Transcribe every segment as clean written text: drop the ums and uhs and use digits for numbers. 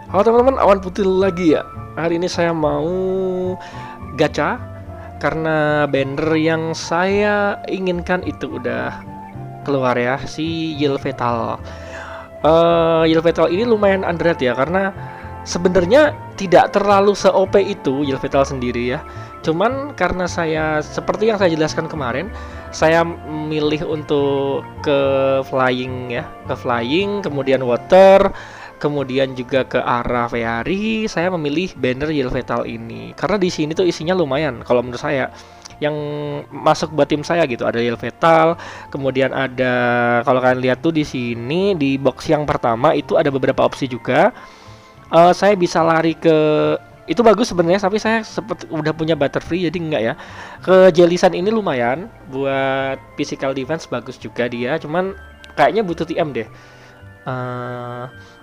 Halo teman-teman, awan putih lagi ya. Hari ini saya mau gacha karena banner yang saya inginkan itu udah keluar ya, si Yelvetal. Yelvetal ini lumayan underrated ya karena sebenarnya tidak terlalu se-OP itu Yelvetal sendiri ya. Cuman karena saya seperti yang saya jelaskan kemarin, saya milih untuk ke flying ya, ke flying, kemudian water, kemudian juga ke arah Fairy. Saya memilih banner Yelvetal ini karena di sini tuh isinya lumayan kalau menurut saya yang masuk buat tim saya gitu. Ada Yelvetal, kemudian ada, kalau kalian lihat tuh di sini di box yang pertama itu ada beberapa opsi juga. Saya bisa lari ke, itu bagus sebenarnya, tapi saya seperti udah punya Butterfree jadi enggak ya. Ke Jellysan ini lumayan buat physical defense, bagus juga dia, cuman kayaknya butuh TM deh.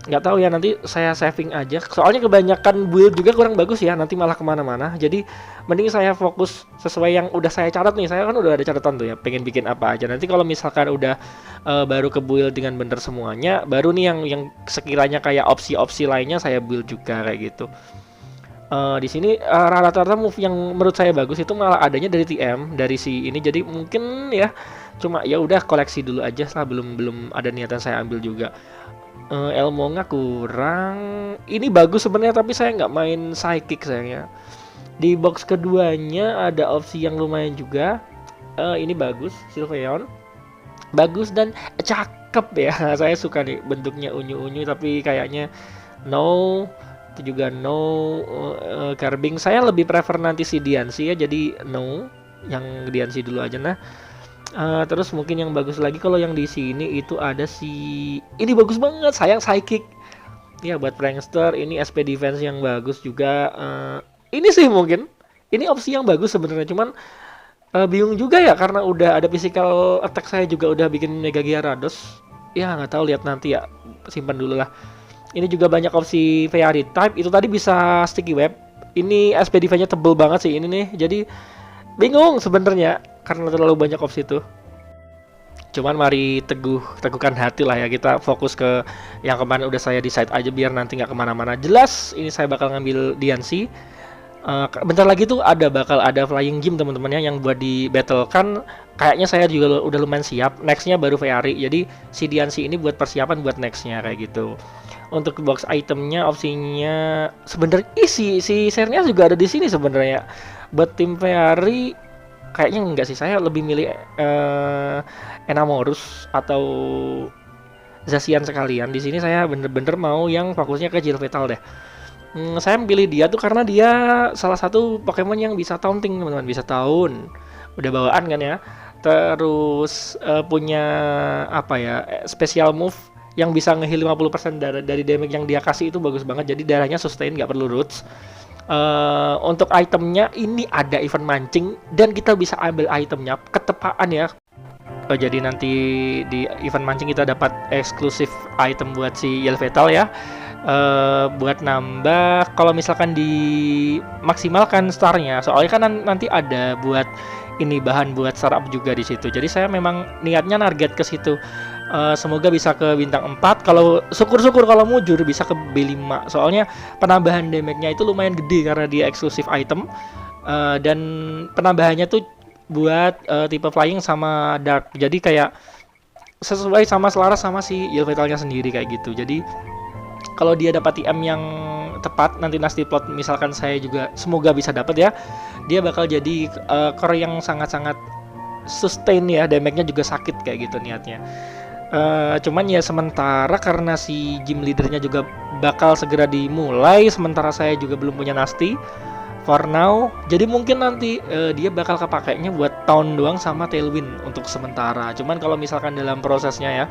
Nggak tahu ya, nanti saya saving aja soalnya kebanyakan build juga kurang bagus ya, nanti malah kemana-mana. Jadi mending saya fokus sesuai yang udah saya catat nih. Saya kan udah ada catatan tuh ya, pengen bikin apa aja. Nanti kalau misalkan udah baru ke build dengan bener semuanya, baru nih yang sekiranya kayak opsi-opsi lainnya saya build juga kayak gitu. Di sini rata-rata move yang menurut saya bagus itu malah adanya dari TM, dari si ini. Jadi mungkin ya cuma ya udah koleksi dulu aja lah, belum ada niatan saya ambil juga. Elmonga kurang, ini bagus sebenarnya tapi saya nggak main psychic sayangnya. Di box keduanya ada opsi yang lumayan juga. Ini bagus, Sylveon bagus dan cakep ya. Saya suka nih bentuknya unyu-unyu, tapi kayaknya no, itu juga no. Carbing saya lebih prefer nanti si Diancie ya, jadi no, yang Diancie dulu aja. Nah, terus mungkin yang bagus lagi kalau yang di sini itu ada si, ini bagus banget, sayang psychic ya buat prankster. Ini SP defense yang bagus juga. Ini sih mungkin ini opsi yang bagus sebenarnya, cuman bingung juga ya karena udah ada physical attack, saya juga udah bikin Mega Gyarados ya, nggak tahu, lihat nanti ya, simpan dulu lah. Ini juga banyak opsi Fairy type, itu tadi bisa sticky web. Ini SP defense-nya tebel banget sih ini nih, jadi bingung sebenarnya karena terlalu banyak opsi itu. Cuman mari teguhkan hati lah ya, kita fokus ke yang kemarin udah saya decide aja biar nanti nggak kemana-mana. Jelas ini saya bakal ngambil Diancie. Bentar lagi tuh bakal ada Flying Gym teman-temannya yang buat di battle kan. Kayaknya saya juga udah lumayan siap. Nextnya baru Fairy, jadi si Diancie ini buat persiapan buat nextnya kayak gitu. Untuk box itemnya opsinya sebenarnya si Sernia juga ada di sini sebenarnya. Buat tim Fairy kayaknya enggak sih, saya lebih milih Enamorus atau Zacian sekalian. Di sini saya bener-bener mau yang fokusnya ke Yelvetal deh. Saya pilih dia tuh karena dia salah satu Pokemon yang bisa taunting teman-teman, bisa taun. Udah bawaan kan ya. Terus punya apa ya, special move yang bisa nge-heal 50% dari damage yang dia kasih, itu bagus banget. Jadi darahnya sustain, nggak perlu roots. Untuk itemnya ini ada event mancing dan kita bisa ambil itemnya ketepaan ya. Jadi nanti di event mancing kita dapat eksklusif item buat si Yelvetal ya. Buat nambah kalau misalkan dimaksimalkan starnya, soalnya kan nanti ada buat ini bahan buat startup juga di situ. Jadi saya memang niatnya target ke situ. Semoga bisa ke bintang 4. Kalau syukur-syukur kalau mujur bisa ke B5. Soalnya penambahan damage-nya itu lumayan gede karena dia eksklusif item. Dan penambahannya tuh buat tipe flying sama dark. Jadi kayak sesuai sama selaras sama si Yelvetalnya sendiri kayak gitu. Jadi kalau dia dapat TM yang tepat nanti Nasty Plot misalkan saya juga semoga bisa dapat ya. Dia bakal jadi core yang sangat-sangat sustain ya, damage-nya juga sakit kayak gitu niatnya. Cuman ya sementara karena si gym leadernya juga bakal segera dimulai, sementara saya juga belum punya Nasty for now. Jadi mungkin nanti dia bakal kepakainya buat tahun doang sama Tailwind untuk sementara. Cuman kalau misalkan dalam prosesnya ya,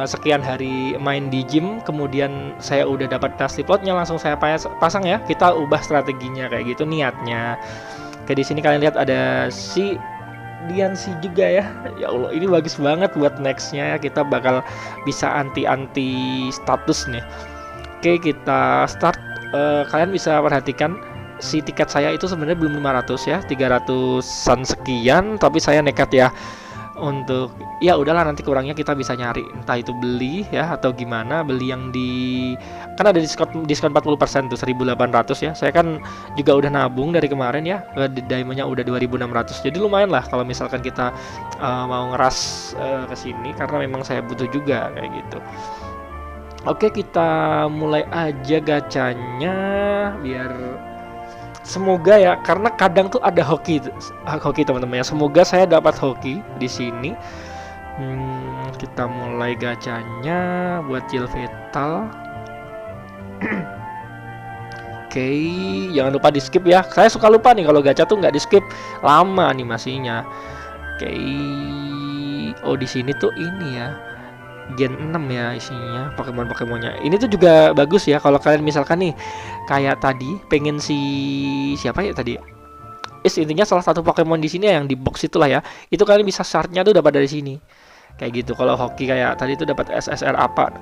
sekian hari main di gym, kemudian saya udah dapat Nasty Plotnya, langsung saya pasang ya. Kita ubah strateginya kayak gitu niatnya. Kayak di sini kalian lihat ada si Diancie juga ya. Ya Allah, ini bagus banget buat nextnya. Kita bakal bisa anti status nih. Oke, kita start. Kalian bisa perhatikan si tiket saya itu sebenarnya belum 500 ya, 300-an sekian, tapi saya nekat ya. untuk ya udahlah, nanti kurangnya kita bisa nyari entah itu beli ya atau gimana, beli yang di kan ada diskon 40% tuh 1.800 ya. Saya kan juga udah nabung dari kemarin ya, diamondnya udah 2.600, jadi lumayan lah kalau misalkan kita mau ngeras ke sini, karena memang saya butuh juga kayak gitu. Oke, kita mulai aja gacanya biar semoga ya, karena kadang tuh ada hoki teman-teman ya. Semoga saya dapat hoki di sini. Kita mulai gacanya buat Jilvetal. Oke, jangan lupa di skip ya. Saya suka lupa nih kalau gacha tuh nggak di skip, lama animasinya. Oke, oh di sini tuh ini ya, Gen 6 ya isinya Pokemonnya. Ini tuh juga bagus ya kalau kalian misalkan nih kayak tadi pengen siapa ya tadi? Intinya salah satu Pokemon di sini yang di box itulah ya. Itu kalian bisa shardnya tuh dapat dari sini. Kayak gitu. Kalau hoki kayak tadi tuh dapat SSR apa?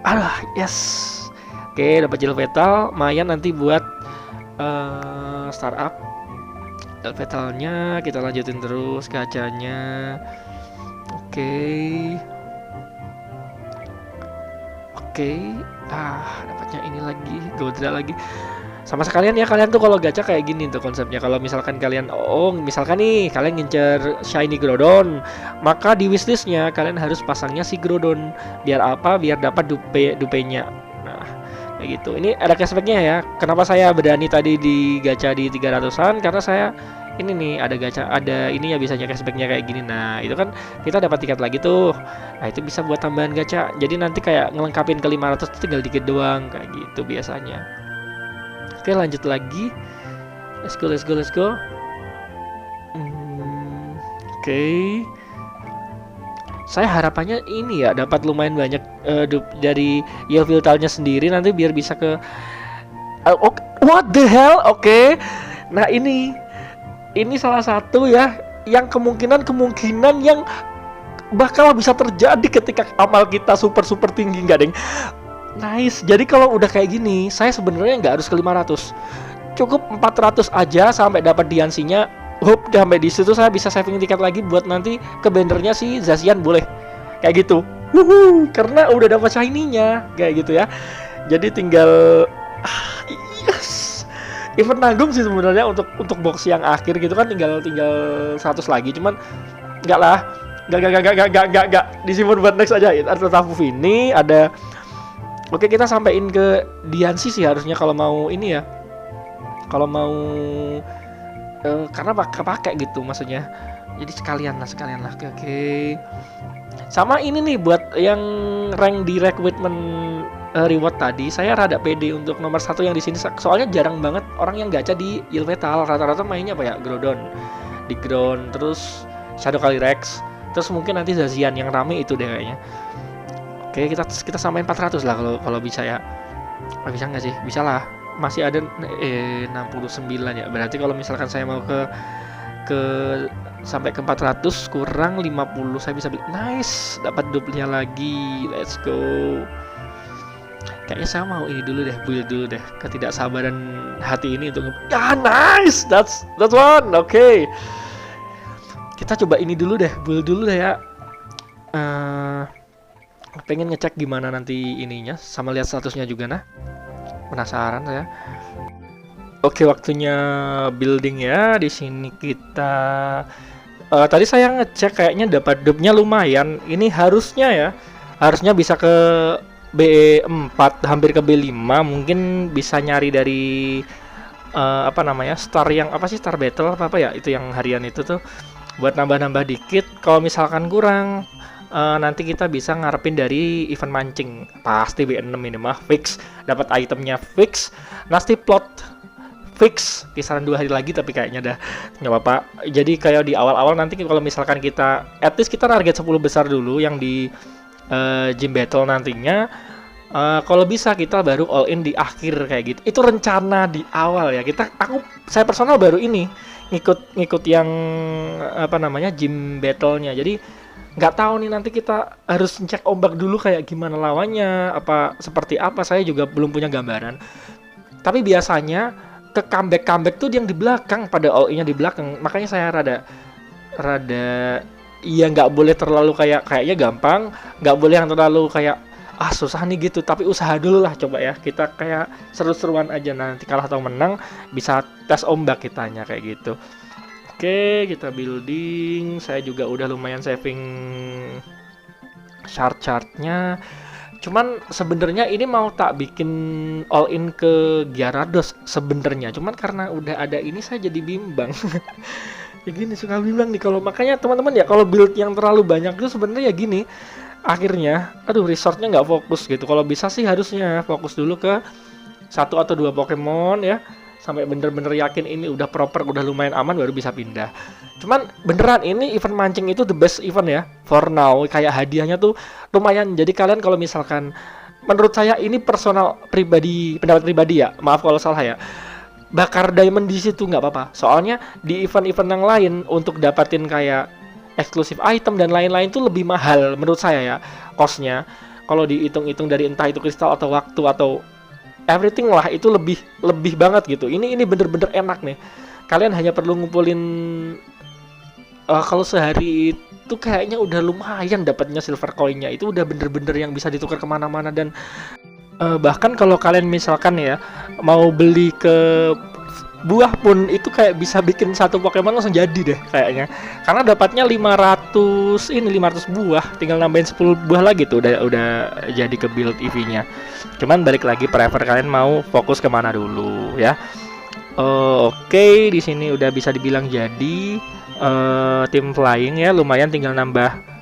Yes. Oke, dapat Jilvetal, lumayan nanti buat startup. Jilvetalnya kita lanjutin terus gacanya. Oke, dapatnya ini lagi, Godra lagi. Sama sekalian ya, kalian tuh kalau gacha kayak gini tuh konsepnya. Kalau misalkan kalian misalkan nih kalian ngincer shiny Groudon, maka di wishlistnya kalian harus pasangnya si Groudon. Biar apa? Biar dapat dupenya. Nah, kayak gitu. Ini ada cashbacknya ya. Kenapa saya berani tadi di gacha di 300-an? Karena saya ini nih ada gacha, ada ini ya bisanya cashbacknya kayak gini. Nah itu kan kita dapat tiket lagi tuh. Nah itu bisa buat tambahan gacha. Jadi nanti kayak ngelengkapin ke 500 itu tinggal dikit doang kayak gitu biasanya. Oke, lanjut lagi. Let's go. Oke. Saya harapannya ini ya dapat lumayan banyak dari Yelviltalnya sendiri nanti biar bisa ke what the hell? Oke. Nah ini salah satu ya yang kemungkinan yang bakal bisa terjadi ketika amal kita super tinggi, nggak deng? Nice. Jadi kalau udah kayak gini, saya sebenarnya nggak harus ke 500, cukup 400 aja sampai dapat diansinya. Sampai di situ saya bisa saving tiket lagi buat nanti ke bannernya si Zacian, boleh kayak gitu. Karena udah dapat shiny-nya kayak gitu ya. Jadi tinggal yes. Event nanggung sih sebenarnya untuk box yang akhir gitu kan, tinggal 100 lagi, cuman enggak lah. Enggak disimpan buat next aja. Ada Tafu ini, ada. Oke, kita sampein ke Diansi sih harusnya kalau mau ini ya. Kalau mau karena pakai gitu maksudnya. Jadi sekalian lah. Oke. Sama ini nih buat yang rank di recruitment reward tadi, saya rada pede untuk nomor 1 yang di sini. Soalnya jarang banget orang yang gacha di Yelvetal. Rata-rata mainnya apa ya? Groudon, di ground, terus Shadow Calyrex, terus mungkin nanti Zacian yang rame itu deh kayaknya. Oke, kita samain 400 lah kalau bisa ya. Bisa nggak sih? Bisa lah. Masih ada 69 ya. Berarti kalau misalkan saya mau ke sampai ke 400 kurang 50 saya bisa beli. Nice, dapat duplinya lagi. Let's go. Kayaknya saya mau ini dulu deh, build dulu deh. Ketidaksabaran hati ini untuk nice. That's one. Oke. Kita coba ini dulu deh, build dulu deh ya. Pengen ngecek gimana nanti ininya, sama lihat statusnya juga nah. Penasaran saya. Oke, waktunya building ya. Di sini kita tadi saya ngecek kayaknya dapat dupnya lumayan. Ini harusnya bisa ke B4, hampir ke B5. Mungkin bisa nyari dari star yang star battle apa ya, itu yang harian itu tuh buat nambah dikit. Kalau misalkan kurang nanti kita bisa ngarepin dari event mancing. Pasti B6 ini mah fix, dapat itemnya fix, nasty plot fix, kisaran 2 hari lagi, tapi kayaknya dah nggak apa-apa. Jadi kayak di awal-awal nanti kalau misalkan kita at least kita target 10 besar dulu yang di gym battle nantinya. Kalau bisa kita baru all in di akhir kayak gitu. Itu rencana di awal ya. Saya personal baru ini ngikut yang gym battle-nya. Jadi nggak tahu nih nanti kita harus cek ombak dulu kayak gimana lawannya, seperti apa, saya juga belum punya gambaran. Tapi biasanya ke comeback tuh yang di belakang, pada all in-nya di belakang. Makanya saya rada iya nggak boleh terlalu kayaknya gampang, nggak boleh yang terlalu kayak susah nih gitu, tapi usaha dulu lah, coba ya kita kayak seru-seruan aja, nanti kalah atau menang bisa tes ombak kitanya kayak gitu. Oke, kita building. Saya juga udah lumayan saving chart-chartnya. Cuman sebenarnya ini mau tak bikin all in ke Gyarados sebenarnya. Cuman karena udah ada ini saya jadi bimbang. Ya gini, suka bimbang nih kalau, makanya teman-teman ya kalau build yang terlalu banyak itu sebenarnya ya gini. Akhirnya, resortnya nggak fokus gitu. Kalau bisa sih harusnya fokus dulu ke 1 atau 2 Pokemon ya, sampai bener-bener yakin ini udah proper, udah lumayan aman, baru bisa pindah. Cuman beneran ini event mancing itu the best event ya for now. Kayak hadiahnya tuh lumayan. Jadi kalian kalau misalkan, menurut saya ini personal pribadi, pendapat pribadi ya, maaf kalau salah ya, bakar diamond di situ nggak apa-apa. Soalnya di event-event yang lain untuk dapatin kayak eksklusif item dan lain-lain tuh lebih mahal menurut saya ya, costnya. Kalau dihitung-hitung dari entah itu kristal atau waktu atau everything lah, itu lebih banget gitu. Ini bener-bener enak nih. Kalian hanya perlu ngumpulin kalau sehari itu kayaknya udah lumayan dapatnya silver coinnya. Itu udah bener-bener yang bisa ditukar kemana-mana. Dan bahkan kalau kalian misalkan ya mau beli ke buah pun itu kayak bisa bikin 1 Pokemon langsung jadi deh kayaknya. Karena dapatnya 500 buah, tinggal nambahin 10 buah lagi tuh udah jadi ke build EV-nya. Cuman balik lagi prefer kalian mau fokus kemana dulu ya. Oke, di sini udah bisa dibilang jadi tim flying ya, lumayan tinggal nambah.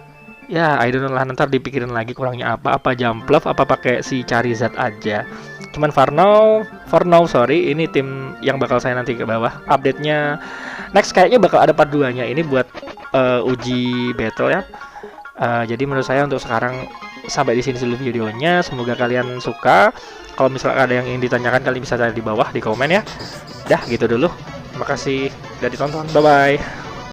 Ya, I don't know lah, ntar dipikirin lagi kurangnya apa Jumpluff, apa pakai si Charizard aja. Cuman for now sorry, ini tim yang bakal saya nanti ke bawah. Update-nya next kayaknya bakal ada part 2-nya ini buat uji battle ya. Jadi menurut saya untuk sekarang sampai di sini dulu videonya. Semoga kalian suka. Kalau misalnya ada yang ingin ditanyakan, kalian bisa cari di bawah di komen ya. Dah gitu dulu. Terima kasih udah ditonton. Bye bye.